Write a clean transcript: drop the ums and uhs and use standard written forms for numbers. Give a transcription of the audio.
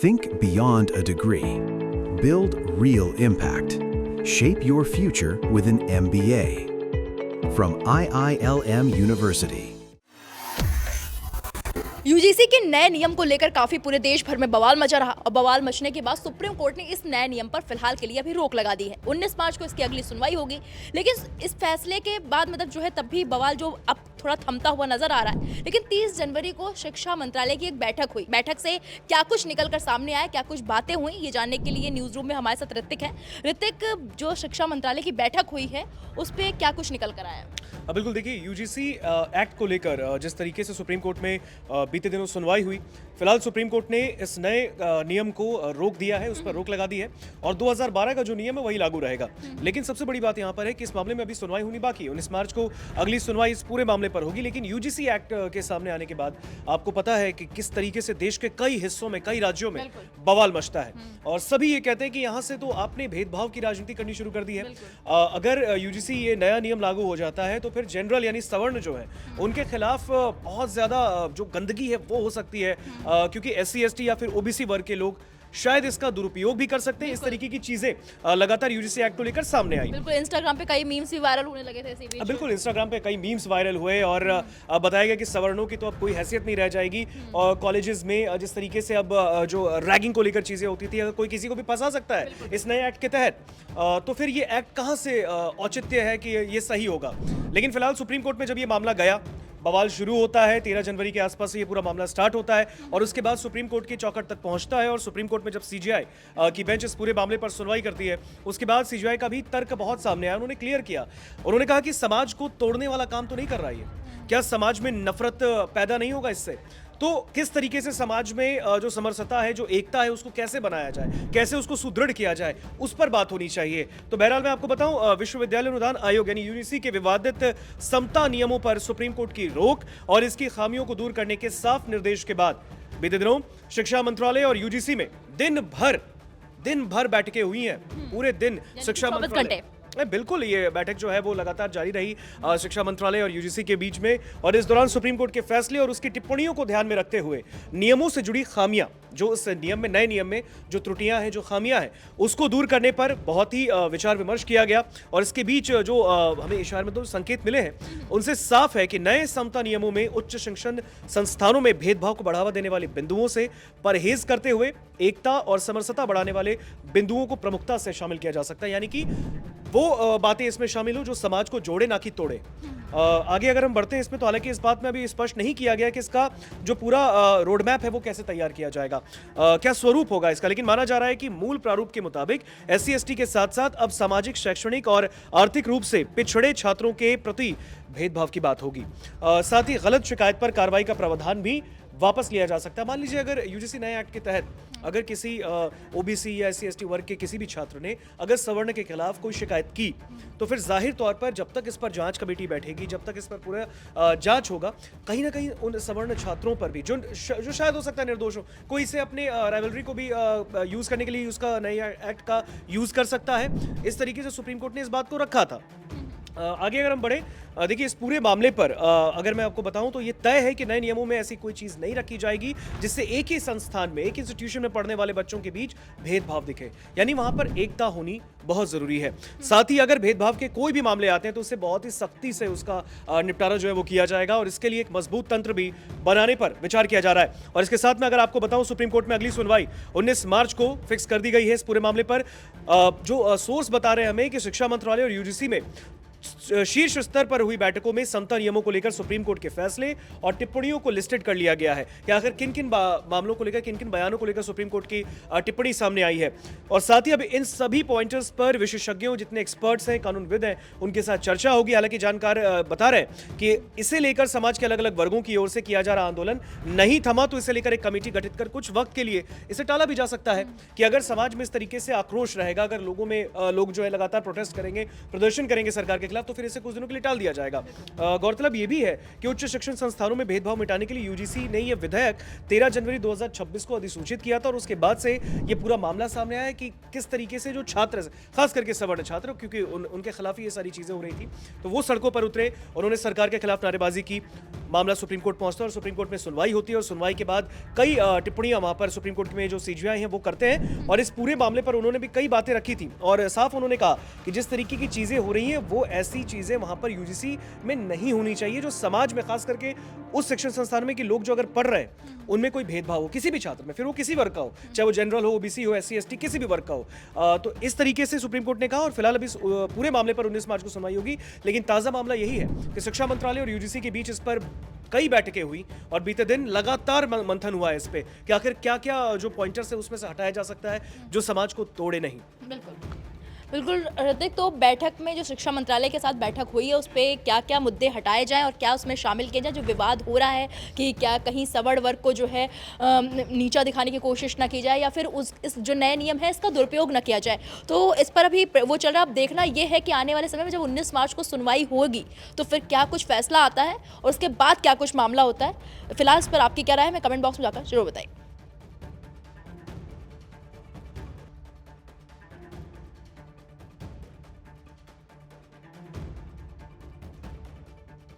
Think beyond a degree. Build real impact. Shape your future with an MBA. From IILM University. UGC के नए नियम को लेकर काफी पूरे देश भर में बवाल मचा रहा और बवाल मचने के बाद सुप्रीम कोर्ट ने इस नए नियम पर फिलहाल के लिए अभी रोक लगा दी है। 19 मार्च को इसकी अगली सुनवाई होगी, लेकिन इस फैसले के बाद मतलब जो है तब भी बवाल जो अब थोड़ा थमता हुआ नजर आ रहा है। लेकिन 30 जनवरी को शिक्षा मंत्रालय की एक बैठक हुई। बैठक से क्या कुछ निकलकर सामने आया, क्या कुछ बातें हुई, ये जानने के लिए न्यूज रूम में हमारे साथ ऋतिक है। ऋतिक, जो शिक्षा मंत्रालय की बैठक हुई है उस पर क्या कुछ निकल कर आया? बिल्कुल, देखिए यूजीसी एक्ट को लेकर जिस तरीके से सुप्रीम कोर्ट में बीते दिनों सुनवाई हुई, फिलहाल सुप्रीम कोर्ट ने इस नए नियम को रोक दिया है, उस पर रोक लगा दी है और 2012 का जो नियम है वही लागू रहेगा। लेकिन सबसे बड़ी बात यहाँ पर है कि इस मामले में अभी सुनवाई होनी बाकी है। 19 मार्च को अगली सुनवाई इस पूरे मामले पर होगी। लेकिन यूजीसी एक्ट के सामने आने के बाद आपको पता है कि किस तरीके से देश के कई हिस्सों में, कई राज्यों में बवाल मचता है और सभी ये कहते हैं कि यहाँ से तो आपने भेदभाव की राजनीति करनी शुरू कर दी है। अगर यूजीसी ये नया नियम लागू हो जाता है तो फिर जनरल यानी सवर्ण जो है उनके खिलाफ बहुत ज्यादा जो गंदगी है वो हो सकती है, क्योंकि एससी एसटी या फिर ओबीसी वर्ग के लोग शायद इसका दुरुपयोग भी कर सकते हैं। इस तरीके की चीजें लगातार यूजीसी एक्ट को लेकर सामने आई। बिल्कुल, इंस्टाग्राम पे कई मीम्स भी वायरल होने लगे थे इसी बीच। बिल्कुल, इंस्टाग्राम पे कई मीम्स वायरल हुए और बताया गया कि सवर्णों की तो अब कोई हैसियत नहीं रह जाएगी और कॉलेजेस में जिस तरीके से अब जो रैगिंग को लेकर चीजें होती थी, अगर कोई किसी को भी फंसा सकता है इस नए एक्ट के तहत, तो फिर ये एक्ट कहां से औचित्य है कि ये सही होगा। लेकिन फिलहाल सुप्रीम कोर्ट में जब ये मामला गया, बवाल शुरू होता है। 13 जनवरी के आसपास ये पूरा मामला स्टार्ट होता है और उसके बाद सुप्रीम कोर्ट की चौखट तक पहुंचता है और सुप्रीम कोर्ट में जब सीजीआई की बेंच इस पूरे मामले पर सुनवाई करती है, उसके बाद सीजीआई का भी तर्क बहुत सामने आया। उन्होंने क्लियर किया, उन्होंने कहा कि समाज को तोड़ने वाला काम तो नहीं कर रहा है। क्या समाज में नफरत पैदा नहीं होगा इससे? तो किस तरीके से समाज में जो समरसता है, जो एकता है, उसको कैसे बनाया जाए, कैसे उसको सुदृढ़ किया जाए, उस पर बात होनी चाहिए। तो बहरहाल मैं आपको बताऊं, विश्वविद्यालय अनुदान आयोग यानी यूजीसी के विवादित समता नियमों पर सुप्रीम कोर्ट की रोक और इसकी खामियों को दूर करने के साफ निर्देश के बाद बीते दिनों शिक्षा मंत्रालय और यूजीसी में दिन भर बैठकें हुई हैं। पूरे दिन शिक्षा मंत्रालय, बिल्कुल, ये बैठक जो है वो लगातार जारी रही शिक्षा मंत्रालय और यूजीसी के बीच में और इस दौरान सुप्रीम कोर्ट के फैसले और उसकी टिप्पणियों को ध्यान में रखते हुए नियमों से जुड़ी खामियां, जो इस नियम में, नए नियम में जो त्रुटियां हैं, जो खामियां हैं, उसको दूर करने पर बहुत ही विचार विमर्श किया गया। और इसके बीच जो हमें इशारे में दो संकेत मिले हैं, उनसे साफ है कि नए समता नियमों में उच्च शिक्षण संस्थानों में भेदभाव को बढ़ावा देने वाले बिंदुओं से परहेज करते हुए एकता और समरसता बढ़ाने वाले बिंदुओं को प्रमुखता से शामिल किया जा सकता है, यानी कि वो बातें इसमें शामिल हो जो समाज को जोड़े ना कि तोड़े। आगे अगर हम बढ़ते हैं इसमें, तो हालांकि इस बात में अभी स्पष्ट नहीं किया गया कि इसका जो पूरा रोड मैप है वो कैसे तैयार किया जाएगा, क्या स्वरूप होगा इसका। लेकिन माना जा रहा है कि मूल प्रारूप के मुताबिक एससी एसटी के साथ साथ अब सामाजिक, शैक्षणिक और आर्थिक रूप से पिछड़े छात्रों के प्रति भेदभाव की बात होगी। साथ ही गलत शिकायत पर कार्रवाई का प्रावधान भी वापस लिया जा सकता है। मान लीजिए अगर यूजीसी नए एक्ट के तहत अगर किसी ओबीसी या एससी एसटी वर्ग के किसी भी छात्र ने अगर सवर्ण के खिलाफ कोई शिकायत की, तो फिर जाहिर तौर पर जब तक इस पर जांच कमेटी बैठेगी, जब तक इस पर पूरा जांच होगा, कहीं ना कहीं उन सवर्ण छात्रों पर भी जो शायद हो सकता है निर्दोष हो, कोई इसे अपने राइवलरी को भी यूज करने के लिए उसका नए एक्ट का यूज कर सकता है। इस तरीके से सुप्रीम कोर्ट ने इस बात को रखा था। आगे अगर हम बढ़े, देखिए इस पूरे मामले पर अगर मैं आपको बताऊं तो ये तय है कि नए नियमों में ऐसी कोई चीज नहीं रखी जाएगी जिससे एक ही संस्थान में, एक इंस्टीट्यूशन में पढ़ने वाले बच्चों के बीच भेदभाव दिखे, यानी वहां पर एकता होनी बहुत जरूरी है। साथ ही अगर भेदभाव के कोई भी मामले आते हैं तो उससे बहुत ही सख्ती से उसका निपटारा जो है वो किया जाएगा और इसके लिए एक मजबूत तंत्र भी बनाने पर विचार किया जा रहा है। और इसके साथ में अगर आपको बताऊं, सुप्रीम कोर्ट में अगली सुनवाई 19 मार्च को फिक्स कर दी गई है इस पूरे मामले पर। जो सोर्स बता रहे हैं हमें कि शिक्षा मंत्रालय और यूजीसी में शीर्ष स्तर पर हुई बैठकों में समता नियमों को लेकर सुप्रीम कोर्ट के फैसले और टिप्पणियों को लिस्टेड कर लिया गया है कि आखिर किन किन मामलों को लेकर, किन किन बयानों को लेकर सुप्रीम कोर्ट की टिप्पणी सामने आई है। और साथ ही अब इन सभी पॉइंटर्स पर विशेषज्ञों, जितने एक्सपर्ट्स हैं, कानूनविद हैं, उनके साथ चर्चा होगी। हालांकि जानकार बता रहे हैं कि इसे लेकर समाज के अलग अलग वर्गों की ओर से किया जा रहा आंदोलन नहीं थमा, तो इसे लेकर एक कमेटी गठित कर कुछ वक्त के लिए इसे टाला भी जा सकता है कि अगर समाज में इस तरीके से आक्रोश रहेगा, अगर लोगों में लोग जो है लगातार प्रोटेस्ट करेंगे, प्रदर्शन करेंगे सरकार के खिलाफ, तो फिर इसे कुछ दिनों के लिए टाल दिया जाएगा। गौरतलब ये भी है कि उच्च शिक्षण संस्थानों में भेदभाव मिटाने के लिए यूजीसी ने यह विधेयक 13 जनवरी 2026 को अधिसूचित किया था और उसके बाद से ये पूरा मामला सामने आया कि किस तरीके से जो छात्र, खास करके सवर्ण छात्र, क्योंकि उनके खिलाफ ये सारी चीजें हो रही थी, तो वो सड़कों पर उतरे, उन्होंने सरकार के खिलाफ नारेबाजी की। मामला सुप्रीम कोर्ट पहुंचता है और सुप्रीम कोर्ट में सुनवाई होती है और सुनवाई के बाद कई टिप्पणियां वहां पर सुप्रीम कोर्ट में जो सीजीआई हैं वो करते हैं और इस पूरे मामले पर उन्होंने भी कई बातें रखी थी और साफ उन्होंने कहा कि जिस तरीके की चीजें हो रही हैं वो ऐसी चीजें वहां पर यूजीसी में नहीं होनी चाहिए, जो समाज में खास करके उस शिक्षण संस्थान में कि लोग जो अगर पढ़ रहे हैं उनमें कोई भेदभाव हो किसी भी छात्र में, फिर वो किसी वर्ग का हो, चाहे वो जनरल हो, ओबीसी हो, एससी एसटी, किसी भी वर्ग का हो। तो इस तरीके से सुप्रीम कोर्ट ने कहा और फिलहाल अभी पूरे मामले पर 19 मार्च को सुनवाई होगी। लेकिन ताजा मामला यही है कि शिक्षा मंत्रालय और यूजीसी के बीच इस पर कई बैठकें हुई और बीते दिन लगातार मंथन हुआ है इस पे कि आखिर क्या क्या जो पॉइंटर्स है उसमें से हटाया जा सकता है जो समाज को तोड़े नहीं। बिल्कुल बिल्कुल ऋतिक, तो बैठक में जो शिक्षा मंत्रालय के साथ बैठक हुई है उस पर क्या क्या मुद्दे हटाए जाएं और क्या उसमें शामिल किए जाए? जो विवाद हो रहा है कि क्या कहीं सवर्ण वर्ग को जो है नीचा दिखाने की कोशिश ना की जाए या फिर इस जो नए नियम है इसका दुरुपयोग ना किया जाए, तो इस पर अभी वो चल रहा है। अब देखना ये है कि आने वाले समय में जब 19 मार्च को सुनवाई होगी तो फिर क्या कुछ फैसला आता है और उसके बाद क्या कुछ मामला होता है। फिलहाल इस पर आपकी क्या राय है, मैं कमेंट बॉक्स में जाकर जरूर बताइए।